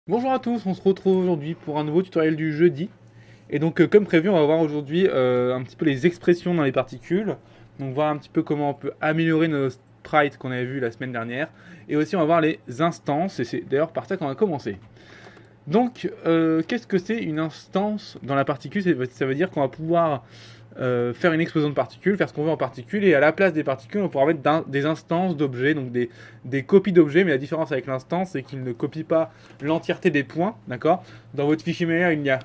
Bonjour à tous, on se retrouve aujourd'hui pour un nouveau tutoriel du jeudi. Et donc comme prévu, on va voir aujourd'hui un petit peu les expressions dans les particules. Donc voir un petit peu comment on peut améliorer nos sprites qu'on avait vu la semaine dernière. Et aussi on va voir les instances, et c'est d'ailleurs par ça qu'on va commencer. Donc qu'est-ce que c'est une instance dans la particule? Ça veut dire qu'on va pouvoir faire une explosion de particules, faire ce qu'on veut en particules, et à la place des particules, on pourra mettre des instances d'objets, donc des copies d'objets, mais la différence avec l'instance, c'est qu'il ne copie pas l'entièreté des points, d'accord? Dans votre fichier media, il n'y a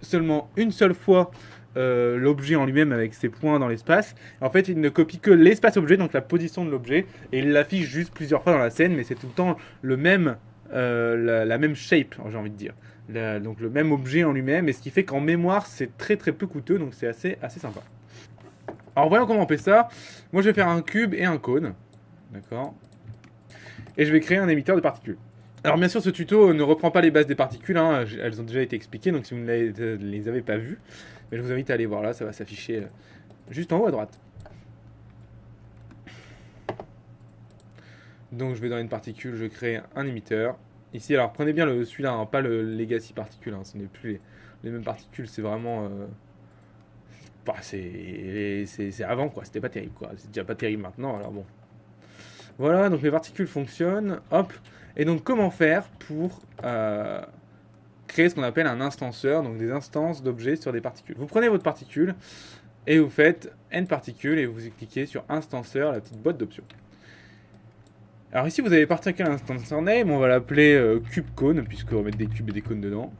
seulement une seule fois l'objet en lui-même avec ses points dans l'espace. En fait, il ne copie que l'espace objet, donc la position de l'objet, et il l'affiche juste plusieurs fois dans la scène, mais c'est tout le temps le même, la même shape, j'ai envie de dire. Donc le même objet en lui-même, et ce qui fait qu'en mémoire, c'est très très peu coûteux, donc c'est assez sympa. Alors voyons comment on fait ça. Moi, je vais faire un cube et un cône, d'accord? Et je vais créer un émetteur de particules. Alors bien sûr, ce tuto ne reprend pas les bases des particules, hein, elles ont déjà été expliquées, donc si vous ne les avez pas vues, mais je vous invite à aller voir là, ça va s'afficher juste en haut à droite. Donc je vais dans une particule, je crée un émetteur. Ici, alors prenez bien celui-là, hein, pas le legacy particule, hein, ce n'est plus les mêmes particules, c'est vraiment... bah, c'est avant quoi, c'était pas terrible quoi, c'est déjà pas terrible maintenant, alors bon. Voilà, donc mes particules fonctionnent, hop. Et donc comment faire pour créer ce qu'on appelle un instanceur, donc des instances d'objets sur des particules. Vous prenez votre particule et vous faites n particules et vous cliquez sur instanceur, la petite boîte d'options. Alors ici vous avez particules instanceur name, on va l'appeler cube cône puisqu'on va mettre des cubes et des cônes dedans.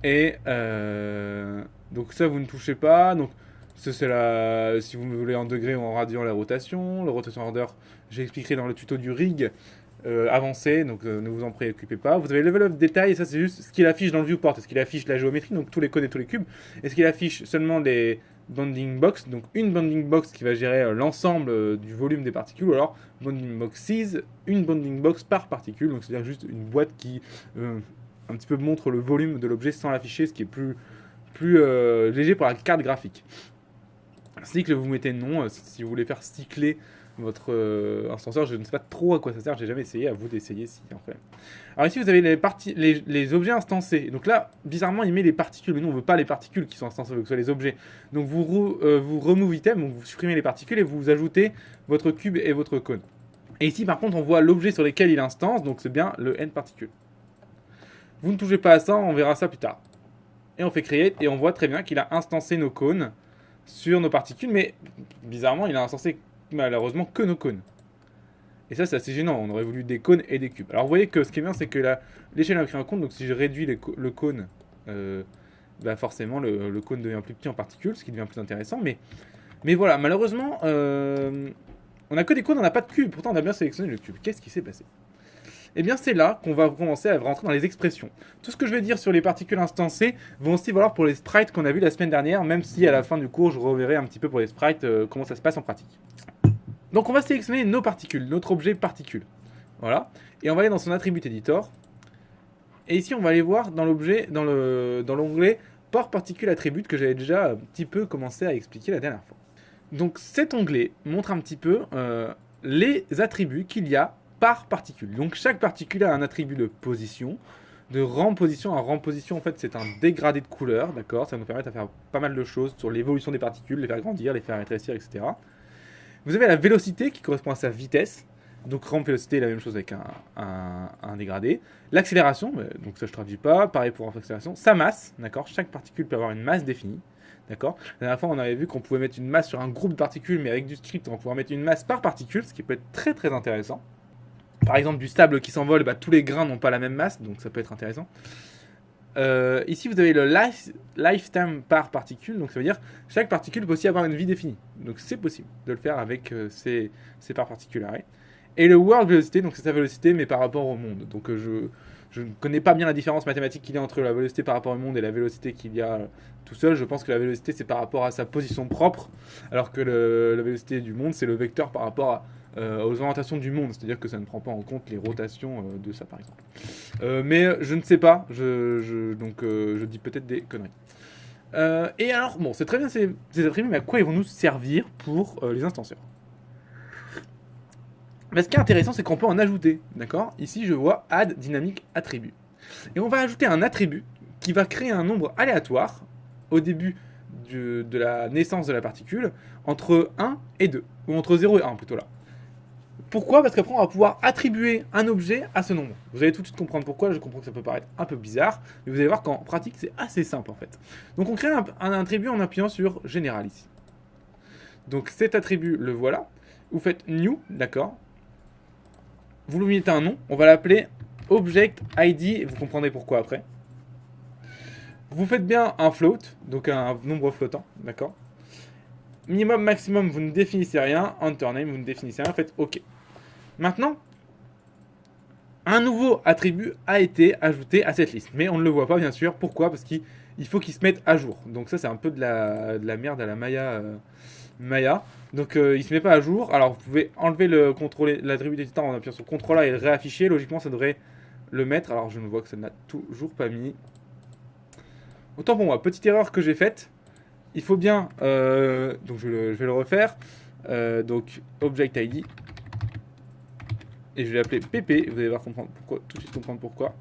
Et donc ça vous ne touchez pas, donc ça c'est si vous voulez en degrés ou en radian la rotation. Le rotation order, j'ai expliqué dans le tuto du rig avancé, donc ne vous en préoccupez pas. Vous avez level of détail, et ça c'est juste ce qu'il affiche dans le viewport, est-ce qu'il affiche la géométrie, donc tous les cônes et tous les cubes, est-ce qu'il affiche seulement des bounding box, donc une bounding box qui va gérer l'ensemble du volume des particules, ou alors bounding boxes, une bounding box par particule, donc c'est-à-dire juste une boîte qui un petit peu montre le volume de l'objet sans l'afficher, ce qui est plus léger pour la carte graphique. Cycle, vous mettez non, si vous voulez faire cycler votre instanceur, je ne sais pas trop à quoi ça sert, j'ai jamais essayé, à vous d'essayer si en fait. Alors ici vous avez les objets instancés, donc là bizarrement il met les particules, mais nous on veut pas les particules qui sont instancées, on veut que ce soit les objets. Donc vous remove item, donc vous supprimez les particules et vous ajoutez votre cube et votre cône. Et ici par contre on voit l'objet sur lequel il instance, donc c'est bien le n particules. Vous ne touchez pas à ça, on verra ça plus tard. Et on fait create, et on voit très bien qu'il a instancé nos cônes sur nos particules, mais bizarrement, il a instancé malheureusement que nos cônes. Et ça, c'est assez gênant, on aurait voulu des cônes et des cubes. Alors vous voyez que ce qui est bien, c'est que l'échelle a créé un cône, donc si je réduis le cône, bah forcément le cône devient plus petit en particules, ce qui devient plus intéressant, mais voilà, malheureusement, on n'a que des cônes, on n'a pas de cubes, pourtant on a bien sélectionné le cube. Qu'est-ce qui s'est passé ? Et bien c'est là qu'on va commencer à rentrer dans les expressions. Tout ce que je vais dire sur les particules instancées vont aussi valoir pour les sprites qu'on a vu la semaine dernière, même si à la fin du cours je reverrai un petit peu pour les sprites comment ça se passe en pratique. Donc on va sélectionner nos particules, notre objet particule. Voilà. Et on va aller dans son attribut editor. Et ici on va aller voir dans l'objet, dans l'onglet port particule attribute que j'avais déjà un petit peu commencé à expliquer la dernière fois. Donc cet onglet montre un petit peu les attributs qu'il y a par particule. Donc chaque particule a un attribut de position, de rang position. Un rang position, en fait, c'est un dégradé de couleur, d'accord? Ça va nous permettre de faire pas mal de choses sur l'évolution des particules, les faire grandir, les faire rétrécir, etc. Vous avez la vélocité qui correspond à sa vitesse. Donc ramp vélocité, la même chose avec un dégradé. L'accélération, donc ça je traduis pas, pareil pour l'accélération. Sa masse, d'accord? Chaque particule peut avoir une masse définie. D'accord. La dernière fois, on avait vu qu'on pouvait mettre une masse sur un groupe de particules, mais avec du script, on va pouvoir mettre une masse par particule, ce qui peut être très très intéressant. Par exemple, du sable qui s'envole, bah, tous les grains n'ont pas la même masse, donc ça peut être intéressant. Ici, vous avez le lifetime par particule, donc ça veut dire que chaque particule peut aussi avoir une vie définie. Donc c'est possible de le faire avec ces parts particularées. Et le world velocity, donc c'est sa vélocité, mais par rapport au monde. Donc je ne connais pas bien la différence mathématique qu'il y a entre la vélocité par rapport au monde et la vélocité qu'il y a tout seul. Je pense que la vélocité c'est par rapport à sa position propre, alors que la vélocité du monde c'est le vecteur par rapport aux orientations du monde, c'est-à-dire que ça ne prend pas en compte les rotations de ça par exemple. Mais je ne sais pas, donc je dis peut-être des conneries. Et alors, bon, c'est très bien ces attributs, mais à quoi ils vont nous servir pour les instanceurs? Mais ce qui est intéressant, c'est qu'on peut en ajouter, d'accord? Ici, je vois Add Dynamic Attribute. Et on va ajouter un attribut qui va créer un nombre aléatoire au début de la naissance de la particule entre 1 et 2, ou entre 0 et 1 plutôt là. Pourquoi? Parce qu'après on va pouvoir attribuer un objet à ce nombre. Vous allez tout de suite comprendre pourquoi, je comprends que ça peut paraître un peu bizarre, mais vous allez voir qu'en pratique c'est assez simple en fait. Donc on crée un attribut en appuyant sur Général ici. Donc cet attribut, le voilà. Vous faites New, d'accord. Vous lui mettez un nom, on va l'appeler Object ID, et vous comprendrez pourquoi après. Vous faites bien un float, donc un nombre flottant, d'accord. Minimum, maximum, vous ne définissez rien. Enter-name, vous ne définissez rien, faites OK. Maintenant, un nouveau attribut a été ajouté à cette liste. Mais on ne le voit pas, bien sûr. Pourquoi? Parce qu'il faut qu'il se mette à jour. Donc ça, c'est un peu de la merde à la Maya. Donc il ne se met pas à jour. Alors vous pouvez enlever l'attribut d'éditeur en appuyant sur CTRL A et le réafficher. Logiquement, ça devrait le mettre. Alors je ne vois que ça n'a toujours pas mis. Autant pour moi, petite erreur que j'ai faite. Il faut bien... donc je vais le refaire. Donc Object ID. Et je vais l'appeler PP. Vous allez voir comprendre pourquoi, tout de suite comprendre pourquoi.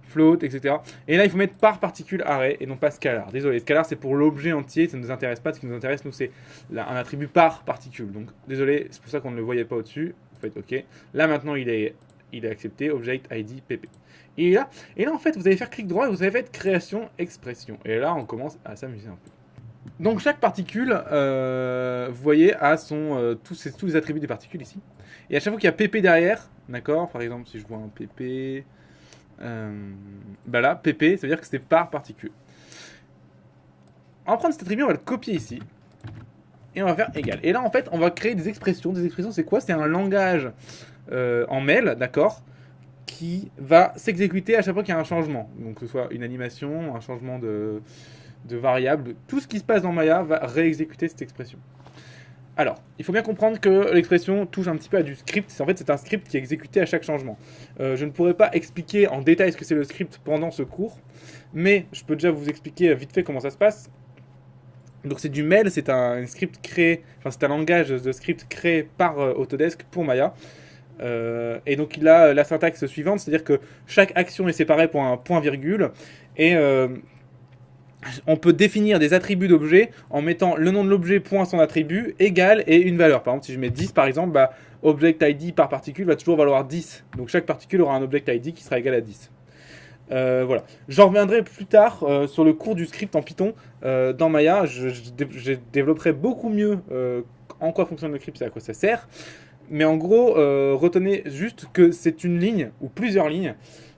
Float, etc. Et là, il faut mettre par particule array et non pas scalar. Désolé, scalar c'est pour l'objet entier, ça ne nous intéresse pas. Ce qui nous intéresse, nous, c'est un attribut par particule. Donc, désolé, c'est pour ça qu'on ne le voyait pas au-dessus. Vous faites OK. Là, maintenant, il est accepté. Object ID PP. Et là, en fait, vous allez faire clic droit et vous allez faire création expression. Et là, on commence à s'amuser un peu. Donc, chaque particule, vous voyez, a tous les attributs des particules ici. Et à chaque fois qu'il y a PP derrière, d'accord, par exemple, si je vois un PP, bah là, PP, ça veut dire que c'est par particule. On va prendre cet attribut, on va le copier ici. Et on va faire égal. Et là, en fait, on va créer des expressions. Des expressions, c'est quoi? C'est un langage en mail, d'accord, qui va s'exécuter à chaque fois qu'il y a un changement. Donc, que ce soit une animation, un changement de variable. Tout ce qui se passe dans Maya va réexécuter cette expression. Alors, il faut bien comprendre que l'expression touche un petit peu à du script. En fait, c'est un script qui est exécuté à chaque changement. Je ne pourrai pas expliquer en détail ce que c'est le script pendant ce cours, mais je peux déjà vous expliquer vite fait comment ça se passe. Donc c'est du mail, c'est un script créé, enfin c'est un langage de script créé par Autodesk pour Maya. Et donc il a la syntaxe suivante, c'est-à-dire que chaque action est séparée pour un point-virgule, et on peut définir des attributs d'objets en mettant le nom de l'objet point son attribut égal et une valeur. Par exemple, si je mets 10 par exemple, bah, Object ID par particule va toujours valoir 10. Donc chaque particule aura un Object ID qui sera égal à 10. Voilà. J'en reviendrai plus tard sur le cours du script en Python. Dans Maya, je développerai beaucoup mieux en quoi fonctionne le script et à quoi ça sert. Mais en gros, retenez juste que c'est une ligne ou plusieurs lignes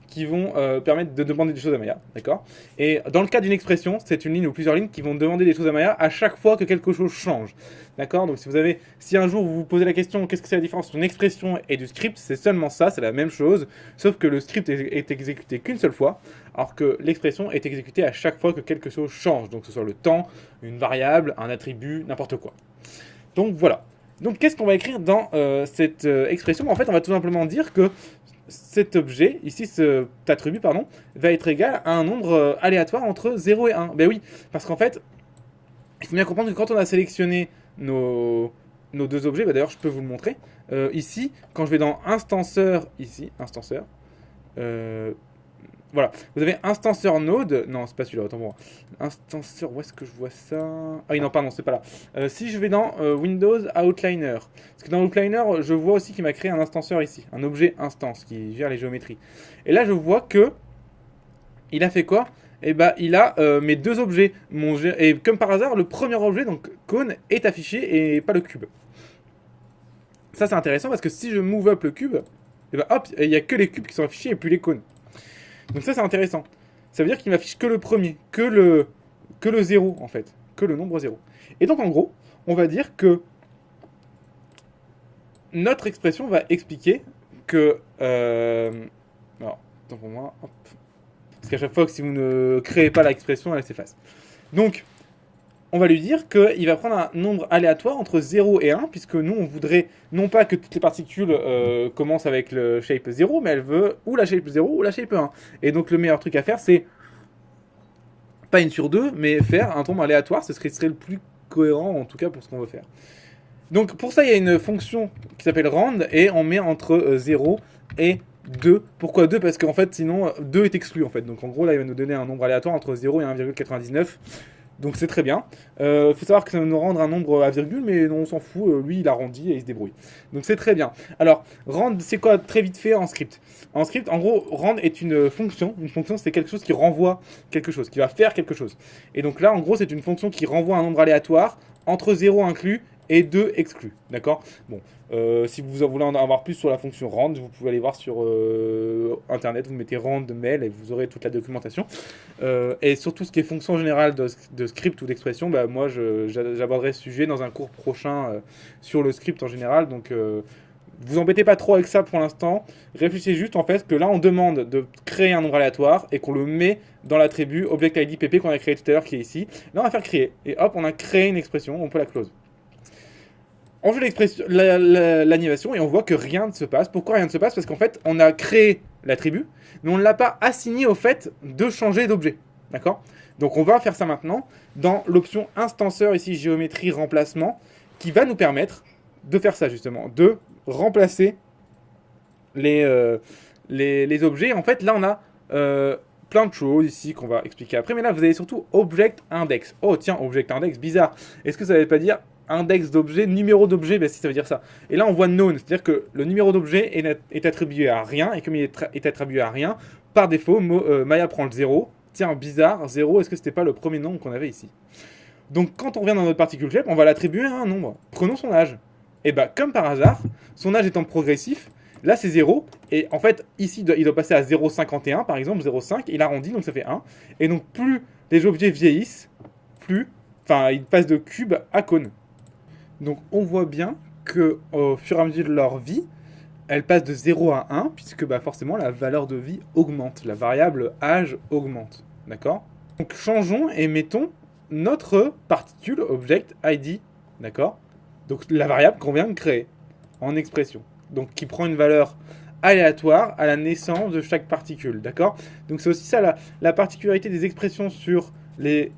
qui vont permettre de demander des choses à Maya, d'accord? Et dans le cas d'une expression, c'est une ligne ou plusieurs lignes qui vont demander des choses à Maya à chaque fois que quelque chose change, d'accord? Donc si un jour vous vous posez la question qu'est-ce que c'est la différence entre une expression et du script, c'est seulement ça, c'est la même chose, sauf que le script est exécuté qu'une seule fois, alors que l'expression est exécutée à chaque fois que quelque chose change, donc que ce soit le temps, une variable, un attribut, n'importe quoi. Donc voilà. Donc qu'est-ce qu'on va écrire dans cette expression? En fait, on va tout simplement dire que cet objet, ici cet attribut, pardon, va être égal à un nombre aléatoire entre 0 et 1. Ben oui, parce qu'en fait, il faut bien comprendre que quand on a sélectionné nos deux objets, ben d'ailleurs je peux vous le montrer, ici, quand je vais dans instanceur, ici, instanceur, voilà, vous avez instanceur node, non c'est pas celui-là, autant pour moi, instanceur, où est-ce que je vois ça? Ah oui non pardon, c'est pas là. Si je vais dans Windows Outliner, parce que dans Outliner je vois aussi qu'il m'a créé un instanceur ici, un objet instance qui gère les géométries. Et là je vois que, il a fait quoi? Et bah il a mes deux objets, et comme par hasard le premier objet, donc cône, est affiché et pas le cube. Ça c'est intéressant parce que si je move up le cube, et bah hop, il n'y a que les cubes qui sont affichés et puis les cônes. Donc ça c'est intéressant. Ça veut dire qu'il m'affiche que le premier, que le 0 en fait, que le nombre 0. Et donc en gros, on va dire que notre expression va expliquer que... alors, attends pour moi, hop. Parce qu'à chaque fois que si vous ne créez pas l'expression, elle s'efface. Donc, on va lui dire qu'il va prendre un nombre aléatoire entre 0 et 1, puisque nous, on voudrait non pas que toutes les particules commencent avec le shape 0, mais elle veut ou la shape 0 ou la shape 1. Et donc, le meilleur truc à faire, c'est pas une sur deux, mais faire un nombre aléatoire, ce serait le plus cohérent, en tout cas, pour ce qu'on veut faire. Donc, pour ça, il y a une fonction qui s'appelle rand, et on met entre 0 et 2. Pourquoi 2? Parce qu'en fait, sinon, 2 est exclu, en fait. Donc, en gros, là, il va nous donner un nombre aléatoire entre 0 et 1,99. Donc, c'est très bien. Faut savoir que ça va nous rendre un nombre à virgule, mais non, on s'en fout. Lui, il arrondit et il se débrouille. Donc, c'est très bien. Alors, rand, c'est quoi très vite fait en script? En script, en gros, rand est une fonction. Une fonction, c'est quelque chose qui renvoie quelque chose, qui va faire quelque chose. Et donc là, en gros, c'est une fonction qui renvoie un nombre aléatoire entre 0 inclus et 2 exclus. D'accord? Bon, si vous voulez en avoir plus sur la fonction rand, vous pouvez aller voir sur internet, vous mettez rand mail et vous aurez toute la documentation. Et surtout ce qui est fonction générale de script ou d'expression, bah, moi j'aborderai ce sujet dans un cours prochain sur le script en général. Donc vous embêtez pas trop avec ça pour l'instant. Réfléchissez juste en fait que là on demande de créer un nombre aléatoire et qu'on le met dans l'attribut Object ID PP qu'on a créé tout à l'heure qui est ici. Là on va faire créer et hop on a créé une expression, on peut la close. On joue l'animation et on voit que rien ne se passe. Pourquoi rien ne se passe? Parce qu'en fait, on a créé l'attribut, mais on ne l'a pas assigné au fait de changer d'objet. D'accord? Donc on va faire ça maintenant dans l'option instanceur, ici géométrie remplacement, qui va nous permettre de faire ça justement, de remplacer les objets. En fait, là on a plein de choses ici qu'on va expliquer après, mais là vous avez surtout object index. Oh tiens, object index, bizarre. Est-ce que ça ne veut pas dire index d'objet, numéro d'objet? Ben si, ça veut dire ça. Et là on voit known, c'est-à-dire que le numéro d'objet est attribué à rien, et comme il est attribué à rien, par défaut, Maya prend le 0. Tiens, bizarre, 0, est-ce que c'était pas le premier nombre qu'on avait ici? Donc quand on revient dans notre particule shape, on va l'attribuer à un nombre. Prenons son âge. Et bah comme par hasard, son âge étant progressif, là c'est 0, et en fait ici il doit passer à 0,51 par exemple, 0,5, il arrondit donc ça fait 1. Et donc plus les objets vieillissent, plus, enfin ils passent de cube à cône. Donc on voit bien que au fur et à mesure de leur vie, elles passent de 0 à 1, puisque bah, forcément la valeur de vie augmente, la variable âge augmente. D'accord? Donc changeons et mettons notre particule object ID. D'accord? Donc la variable qu'on vient de créer en expression. Donc qui prend une valeur aléatoire à la naissance de chaque particule. D'accord? Donc c'est aussi ça la particularité des expressions sur les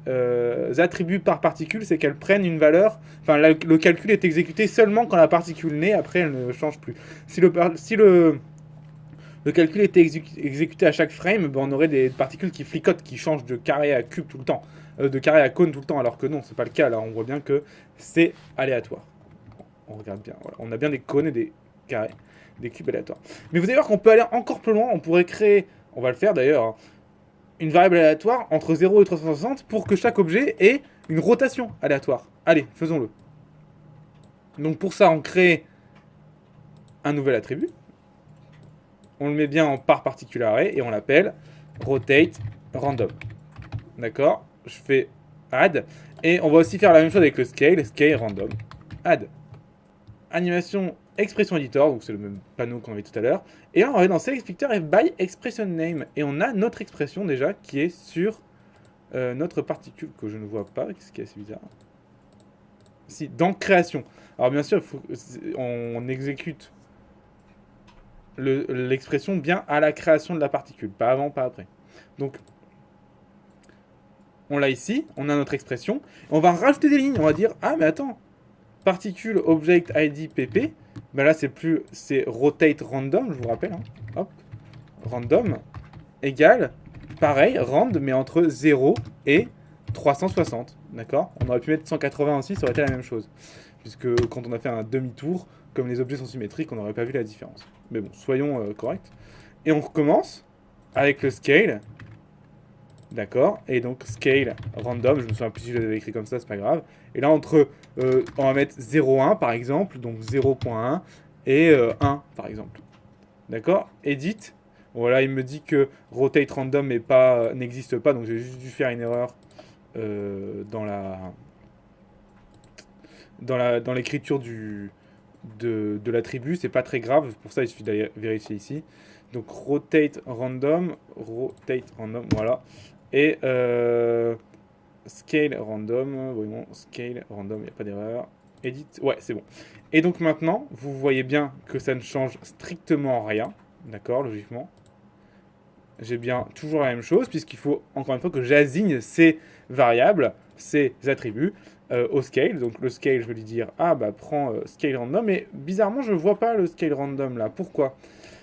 attributs par particule, c'est qu'elles prennent une valeur. Enfin, le calcul est exécuté seulement quand la particule naît, après elle ne change plus. Si le calcul était exécuté à chaque frame, ben, on aurait des particules qui flicotent, qui changent de carré à cube tout le temps, de carré à cône tout le temps, alors que non, c'est pas le cas. Là, on voit bien que c'est aléatoire. On regarde bien, voilà. On a bien des cônes et des carrés, des cubes aléatoires. Mais vous allez voir qu'on peut aller encore plus loin, on pourrait créer, on va le faire d'ailleurs, hein, une variable aléatoire entre 0 et 360 pour que chaque objet ait une rotation aléatoire. Allez, faisons-le. Donc pour ça, on crée un nouvel attribut. On le met bien en par particule array et on l'appelle rotate random. D'accord? Je fais add. Et on va aussi faire la même chose avec le scale random. Add. Animation expression editor, donc c'est le même panneau qu'on avait tout à l'heure. Et là, on va aller dans select picture et by expression name. Et on a notre expression déjà qui est sur notre particule que je ne vois pas, ce qui est assez bizarre. Si, dans création. Alors bien sûr, on exécute l'expression bien à la création de la particule, pas avant, pas après. Donc, on l'a ici, on a notre expression. On va rajouter des lignes, on va dire, ah mais attends, particule object id pp, ben là c'est rotate random, je vous rappelle, hein. Hop, random égale, pareil, rand, mais entre 0 et 360, d'accord? On aurait pu mettre 180 aussi, ça aurait été la même chose. Puisque quand on a fait un demi-tour, comme les objets sont symétriques, on n'aurait pas vu la différence. Mais bon, soyons corrects. Et on recommence avec le scale. D'accord? Et donc scale random, je me souviens plus si je l'avais écrit comme ça, c'est pas grave. Et là, on va mettre 0,1 par exemple, donc 0,1 et 1 par exemple. D'accord? Edit. Voilà, il me dit que rotate random n'existe pas, donc j'ai juste dû faire une erreur dans l'écriture de l'attribut. C'est pas très grave, pour ça il suffit d'aller vérifier ici. Donc rotate random, voilà. Et scale random, voyons, scale random, il n'y a pas d'erreur. Edit, ouais, c'est bon. Et donc maintenant, vous voyez bien que ça ne change strictement rien, d'accord, logiquement. J'ai bien toujours la même chose, puisqu'il faut, encore une fois, que j'assigne ces variables, ces attributs, au scale. Donc le scale, je vais lui dire, ah bah prends scale random, mais bizarrement, je ne vois pas le scale random là. Pourquoi?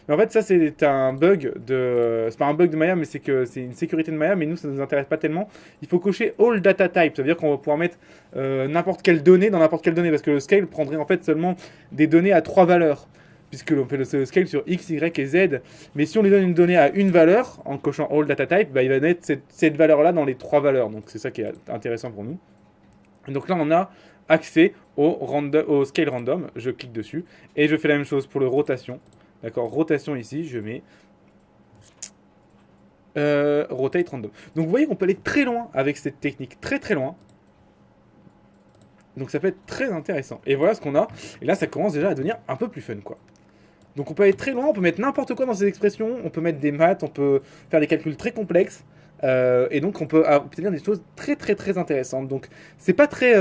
Mais en fait, ça, c'est un bug de... c'est pas un bug de Maya, mais c'est que c'est une sécurité de Maya, mais nous, ça nous intéresse pas tellement. Il faut cocher All Data Type. Ça veut dire qu'on va pouvoir mettre n'importe quelle donnée dans n'importe quelle donnée, parce que le scale prendrait en fait seulement des données à 3 valeurs, puisque l'on fait le scale sur X, Y et Z. Mais si on lui donne une donnée à une valeur, en cochant All Data Type, bah, il va mettre cette valeur-là dans les 3 valeurs. Donc c'est ça qui est intéressant pour nous. Donc là, on a accès au scale random. Je clique dessus et je fais la même chose pour le rotation. D'accord, rotation ici, je mets rotate random. Donc vous voyez qu'on peut aller très loin avec cette technique, très très loin. Donc ça peut être très intéressant. Et voilà ce qu'on a. Et là, ça commence déjà à devenir un peu plus fun, quoi. Donc on peut aller très loin, on peut mettre n'importe quoi dans ces expressions, on peut mettre des maths, on peut faire des calculs très complexes. Et donc on peut obtenir des choses très très très intéressantes. Donc c'est pas très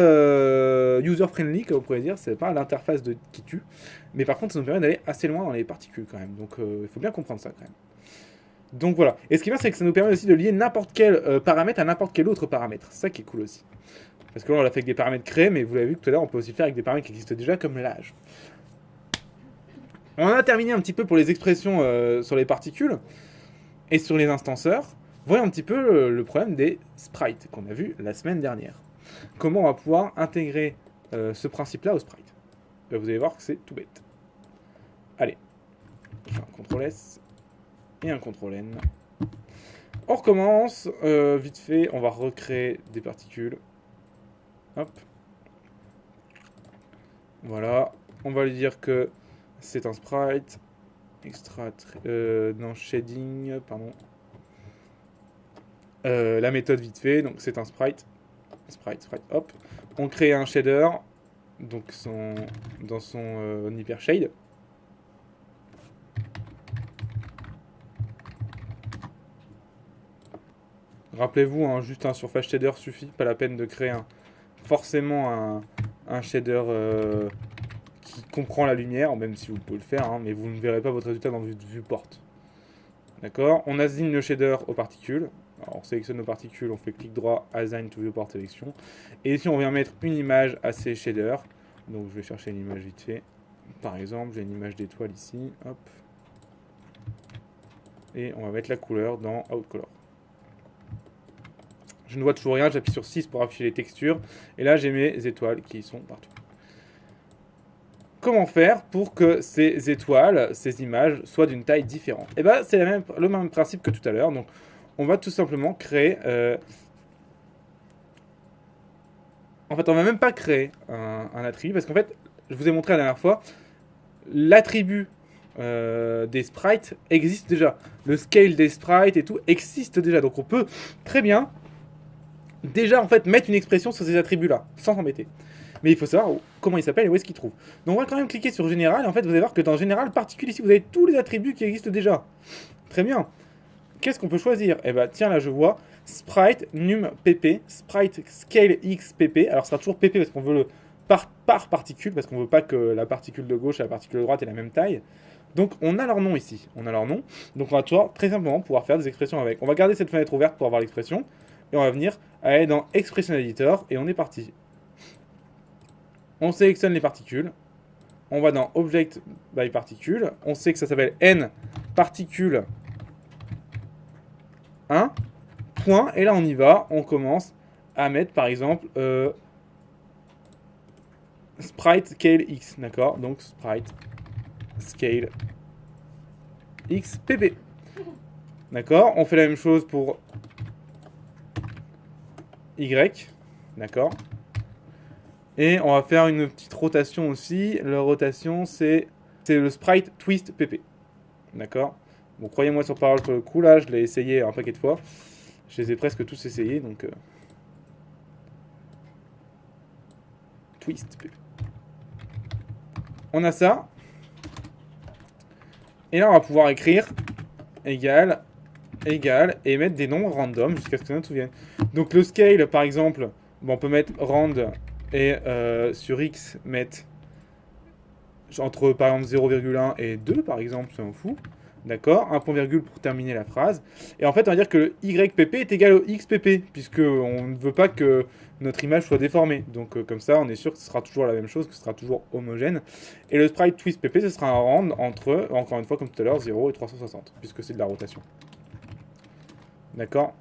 user-friendly, comme on pourrait dire, c'est pas l'interface qui tue. Mais par contre ça nous permet d'aller assez loin dans les particules quand même. Donc il faut bien comprendre ça quand même. Donc voilà. Et ce qui est bien, c'est que ça nous permet aussi de lier n'importe quel paramètre à n'importe quel autre paramètre. C'est ça qui est cool aussi. Parce que là on l'a fait avec des paramètres créés, mais vous l'avez vu tout à l'heure, on peut aussi le faire avec des paramètres qui existent déjà comme l'âge. On a terminé un petit peu pour les expressions sur les particules et sur les instanceurs. Voyons un petit peu le problème des sprites qu'on a vu la semaine dernière. Comment on va pouvoir intégrer ce principe-là au sprite. Là, vous allez voir que c'est tout bête. Allez, je fais un CTRL S et un CTRL N. On recommence, vite fait, on va recréer des particules. Hop. Voilà, on va lui dire que c'est un sprite. Non, shading, pardon. La méthode vite fait, donc c'est un sprite. Sprite, hop. On crée un shader, donc dans son hyper shade. Rappelez-vous, hein, juste un surface shader suffit, pas la peine de créer forcément un shader qui comprend la lumière, même si vous pouvez le faire, hein, mais vous ne verrez pas votre résultat dans votre viewport. D'accord. On assigne le shader aux particules. Alors on sélectionne nos particules, on fait clic droit, Assign to Viewport Selection. Et ici on vient mettre une image à ces shaders. Donc je vais chercher une image vite fait. Par exemple, j'ai une image d'étoile ici. Hop. Et on va mettre la couleur dans Outcolor. Je ne vois toujours rien, j'appuie sur 6 pour afficher les textures. Et là j'ai mes étoiles qui sont partout. Comment faire pour que ces étoiles, ces images, soient d'une taille différente? Et bien c'est le même principe que tout à l'heure. Donc on va tout simplement créer... En fait, on va même pas créer un attribut, parce qu'en fait, je vous ai montré la dernière fois, l'attribut des sprites existe déjà. Le scale des sprites et tout existe déjà. Donc on peut très bien déjà en fait mettre une expression sur ces attributs-là, sans s'embêter. Mais il faut savoir comment il s'appelle et où est-ce qu'il trouve. Donc on va quand même cliquer sur Général, et en fait vous allez voir que dans Général, particules ici, vous avez tous les attributs qui existent déjà. Très bien. Qu'est-ce qu'on peut choisir? Eh bien, tiens, là, je vois Sprite num pp, Sprite scale x pp. Alors, ce sera toujours pp parce qu'on veut le par particule, parce qu'on ne veut pas que la particule de gauche et la particule de droite aient la même taille. Donc, on a leur nom ici. On a leur nom. Donc, on va toujours, très simplement pouvoir faire des expressions avec. On va garder cette fenêtre ouverte pour avoir l'expression. Et on va venir aller dans Expression Editor. Et on est parti. On sélectionne les particules. On va dans Object by Particle. On sait que ça s'appelle n particules 1, point, et là on y va, on commence à mettre par exemple sprite scale x, d'accord, donc sprite scale x pp, d'accord, on fait la même chose pour y, d'accord, et on va faire une petite rotation aussi. La rotation c'est le sprite twist pp, d'accord. Bon, croyez-moi sur parole sur le coup, là, je l'ai essayé un paquet de fois. Je les ai presque tous essayés, donc... Twist. On a ça. Et là, on va pouvoir écrire égal, égal, et mettre des nombres random jusqu'à ce que ça nous souvienne. Donc le scale, par exemple, bon, on peut mettre rand et sur x, mettre entre, par exemple, 0,1 et 2, par exemple, ça m'en fout. D'accord, un point virgule pour terminer la phrase. Et en fait, on va dire que le YPP est égal au XPP, puisqu'on ne veut pas que notre image soit déformée. Donc comme ça, on est sûr que ce sera toujours la même chose, que ce sera toujours homogène. Et le sprite twist PP, ce sera un rand entre, encore une fois, comme tout à l'heure, 0 et 360, puisque c'est de la rotation. D'accord.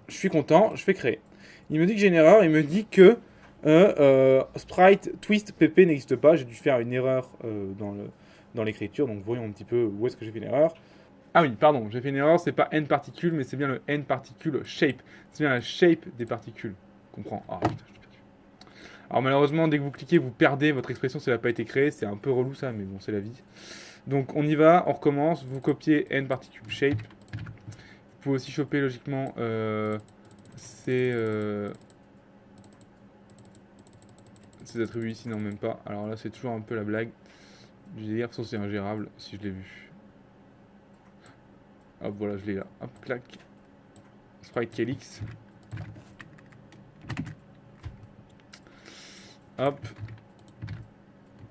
Je suis content, je fais créer. Il me dit que j'ai une erreur, il me dit que sprite twist pp n'existe pas. J'ai dû faire une erreur dans l'écriture, donc voyons un petit peu où est-ce que j'ai fait une erreur. Ah oui, pardon, j'ai fait une erreur, c'est pas n particules, mais c'est bien le n particule shape. C'est bien la shape des particules. Comprends. Ah putain, je suis perdu. Alors malheureusement, dès que vous cliquez, vous perdez votre expression si elle n'a pas été créée. C'est un peu relou ça, mais bon, c'est la vie. Donc on y va, on recommence. Vous copiez n particule shape. Vous pouvez aussi choper logiquement ces attributs ici, non même pas. Alors là c'est toujours un peu la blague. Je vais dire, sauf c'est ingérable si je l'ai vu. Hop voilà, je l'ai là. Hop, clac. Sprite Calyx. Hop.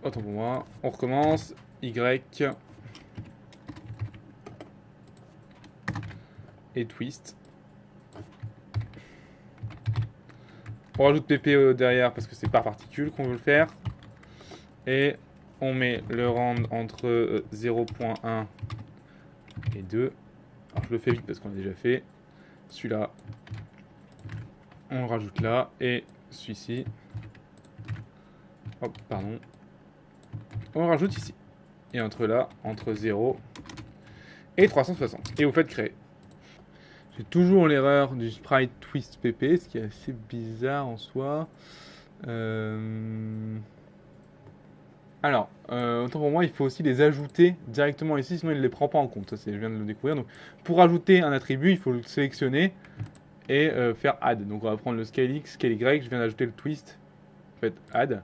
Autant pour moi. On recommence. Y. Et twist. On rajoute PP derrière parce que c'est par particule qu'on veut le faire. Et on met le rand entre 0.1 et 2. Alors je le fais vite parce qu'on l'a déjà fait. Celui-là, on le rajoute là. Et celui-ci, hop, pardon, on le rajoute ici. Et entre là, entre 0 et 360. Et vous faites créer. J'ai toujours l'erreur du sprite twist pp, ce qui est assez bizarre en soi. Alors, autant pour moi, il faut aussi les ajouter directement ici, sinon il ne les prend pas en compte. Ça, je viens de le découvrir. Donc, pour ajouter un attribut, il faut le sélectionner et faire add. Donc, on va prendre le scale x, scale y. Je viens d'ajouter le twist. Vous faites add.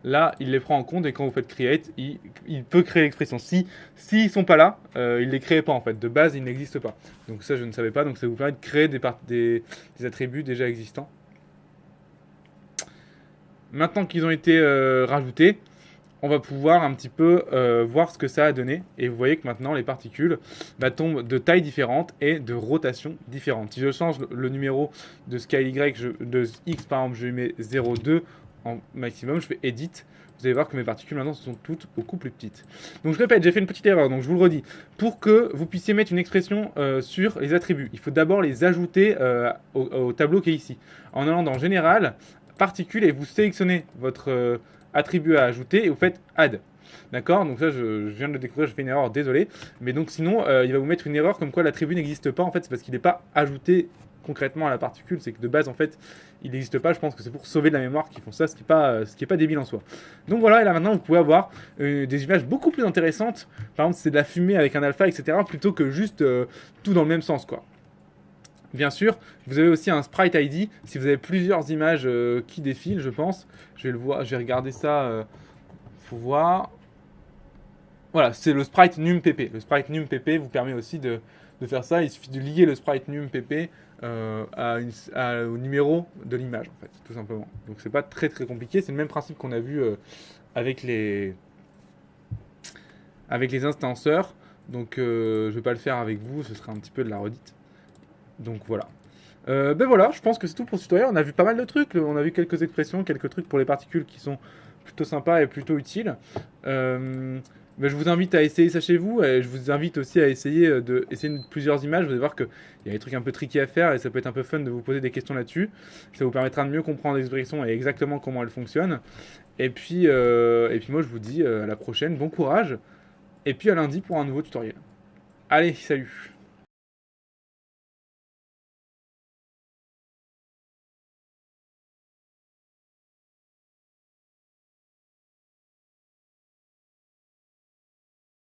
Là, il les prend en compte et quand vous faites create, il peut créer l'expression. S'ils ne sont pas là, il ne les crée pas en fait. De base, ils n'existent pas. Donc ça, je ne savais pas. Donc ça vous permet de créer des attributs déjà existants. Maintenant qu'ils ont été rajoutés, on va pouvoir un petit peu voir ce que ça a donné. Et vous voyez que maintenant, les particules tombent de taille différente et de rotation différente. Si je change le numéro de scale Y, de X par exemple, je lui mets 0,2 en maximum, je fais edit, vous allez voir que mes particules maintenant sont toutes beaucoup plus petites. Donc je répète, j'ai fait une petite erreur, donc je vous le redis. Pour que vous puissiez mettre une expression sur les attributs, il faut d'abord les ajouter au tableau qui est ici. En allant dans Général, Particules, et vous sélectionnez votre attribut à ajouter et vous faites Add. D'accord. Donc ça, je viens de le découvrir, j'ai fait une erreur, désolé. Mais donc sinon, il va vous mettre une erreur comme quoi l'attribut n'existe pas. En fait, c'est parce qu'il n'est pas ajouté concrètement à la particule. C'est que de base, en fait, il n'existe pas. Je pense que c'est pour sauver de la mémoire qu'ils font ça, ce qui est pas débile en soi. Donc voilà, et là maintenant, vous pouvez avoir des images beaucoup plus intéressantes. Par exemple, c'est de la fumée avec un alpha, etc. Plutôt que juste tout dans le même sens, quoi. Bien sûr, vous avez aussi un sprite ID si vous avez plusieurs images qui défilent, je pense. Je vais le voir, je vais regarder ça pour voir. Voilà, c'est le sprite numpp. Le sprite numpp vous permet aussi de faire ça. Il suffit de lier le sprite numpp au numéro de l'image, en fait, tout simplement. Donc c'est pas très très compliqué. C'est le même principe qu'on a vu avec les instanceurs. Donc je vais pas le faire avec vous, ce sera un petit peu de la redite. Donc voilà. Ben voilà, je pense que c'est tout pour ce tutoriel. On a vu pas mal de trucs. On a vu quelques expressions, quelques trucs pour les particules qui sont plutôt sympas et plutôt utiles. Ben je vous invite à essayer ça chez vous. Et je vous invite aussi à essayer plusieurs images. Vous allez voir qu'il y a des trucs un peu tricky à faire et ça peut être un peu fun de vous poser des questions là-dessus. Ça vous permettra de mieux comprendre l'expression et exactement comment elle fonctionne. Et puis moi, je vous dis à la prochaine. Bon courage. Et puis à lundi pour un nouveau tutoriel. Allez, salut!